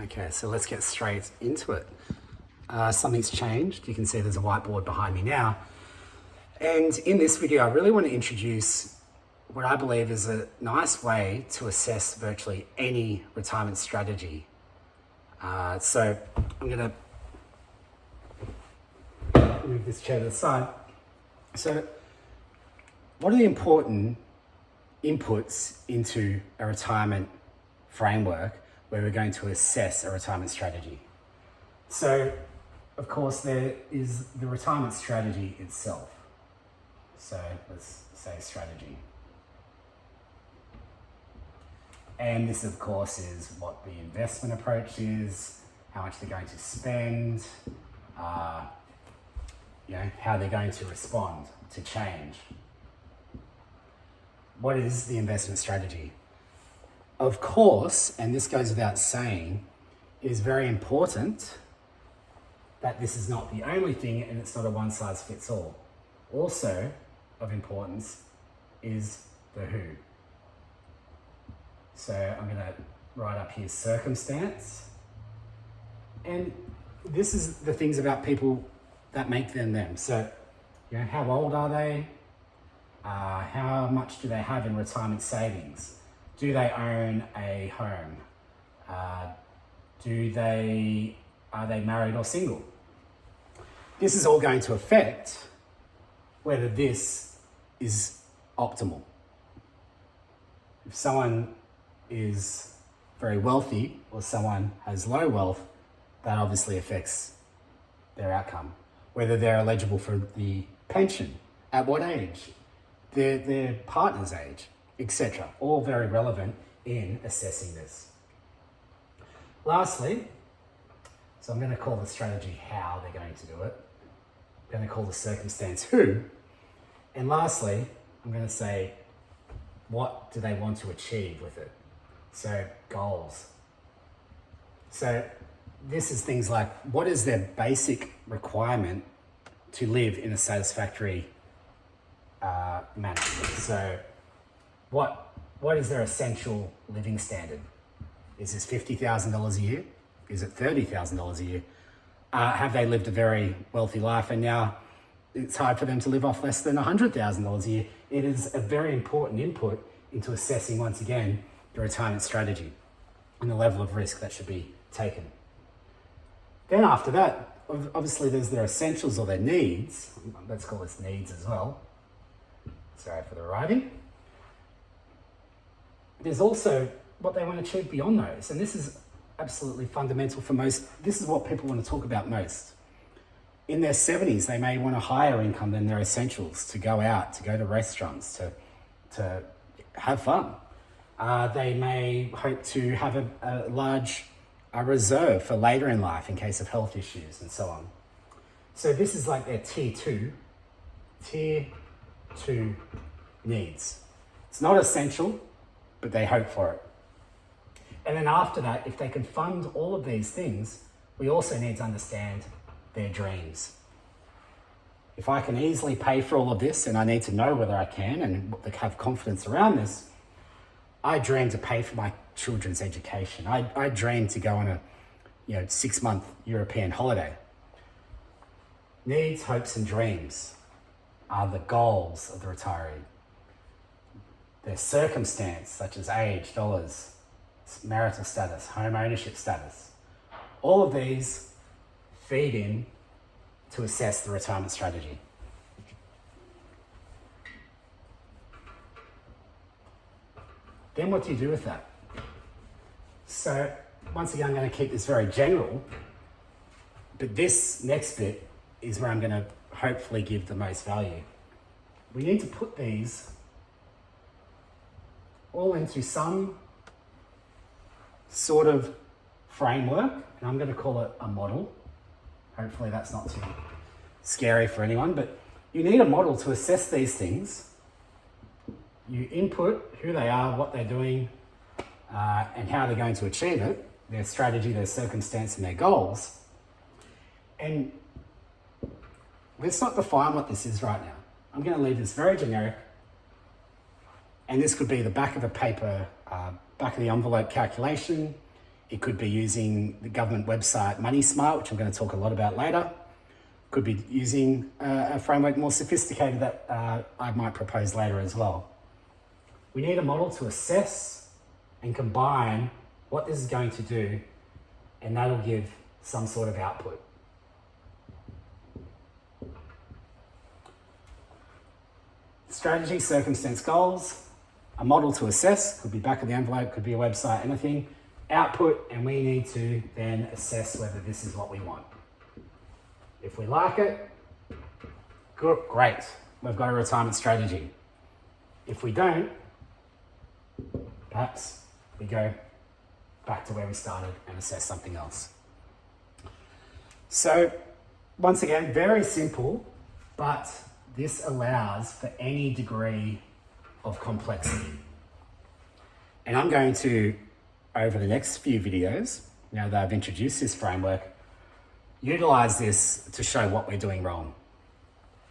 Okay, so let's get straight into it. Something's changed. You can see there's a whiteboard behind me now. And in this video, I really want to introduce what I believe is a nice way to assess virtually any retirement strategy. So I'm going to move this chair to the side. So what are the important inputs into a retirement framework where we're going to assess a retirement strategy? So, of course, there is the retirement strategy itself. So let's say strategy. And this, of course, is what the investment approach is, how much they're going to spend, how they're going to respond to change. What is the investment strategy? Of course, and this goes without saying, it is very important that this is not the only thing and it's not a one size fits all. Also of importance is the who. So I'm going to write up here circumstance. And this is the things about people that make them them. So, how old are they? How much do they have in retirement savings? Do they own a home? Are they married or single? This is all going to affect whether this is optimal. If someone is very wealthy or someone has low wealth, that obviously affects their outcome. Whether they're eligible for the pension, at what age, their partner's age, etc. All very relevant in assessing this. Lastly, so I'm going to call the strategy how they're going to do it. I'm going to call the circumstance who. And lastly, I'm going to say what do they want to achieve with it. So goals. So this is things like what is their basic requirement to live in a satisfactory manner. So what is their essential living standard? Is this $50,000 a year? Is it $30,000 a year? Have they lived a very wealthy life and now it's hard for them to live off less than $100,000 a year? It is a very important input into assessing, once again, the retirement strategy and the level of risk that should be taken. Then after that, obviously there's their essentials or their needs. Let's call this needs as well. Sorry for the writing. There's also what they want to achieve beyond those. And this is absolutely fundamental for most. This is what people want to talk about most. In their 70s, they may want a higher income than their essentials to go out, to go to restaurants, to have fun. They may hope to have a large reserve for later in life in case of health issues and so on. So this is like their tier two needs. It's not essential, but they hope for it. And then after that, if they can fund all of these things, we also need to understand their dreams. If I can easily pay for all of this, and I need to know whether I can and have confidence around this, I dream to pay for my children's education. I dream to go on a 6-month European holiday. Needs, hopes, and dreams are the goals of the retiree. Their circumstance, such as age, dollars, marital status, home ownership status, all of these feed in to assess the retirement strategy. Then what do you do with that? So once again, I'm going to keep this very general, but this next bit is where I'm going to hopefully give the most value. We need to put these all into some sort of framework, and I'm going to call it a model. Hopefully that's not too scary for anyone, but you need a model to assess these things. You input who they are, what they're doing, and how they're going to achieve it, their strategy, their circumstance, and their goals. And let's not define what this is right now. I'm going to leave this very generic, and this could be the back of a paper, back of the envelope calculation. It could be using the government website MoneySmart, which I'm going to talk a lot about later. Could be using a framework more sophisticated that I might propose later as well. We need a model to assess and combine what this is going to do, and that'll give some sort of output. Strategy, circumstance, goals. A model to assess, could be back of the envelope, could be a website, anything. Output, and we need to then assess whether this is what we want. If we like it, good, great. We've got a retirement strategy. If we don't, perhaps we go back to where we started and assess something else. So, once again, very simple, but this allows for any degree of complexity. And I'm going to, over the next few videos, now that I've introduced this framework, utilize this to show what we're doing wrong.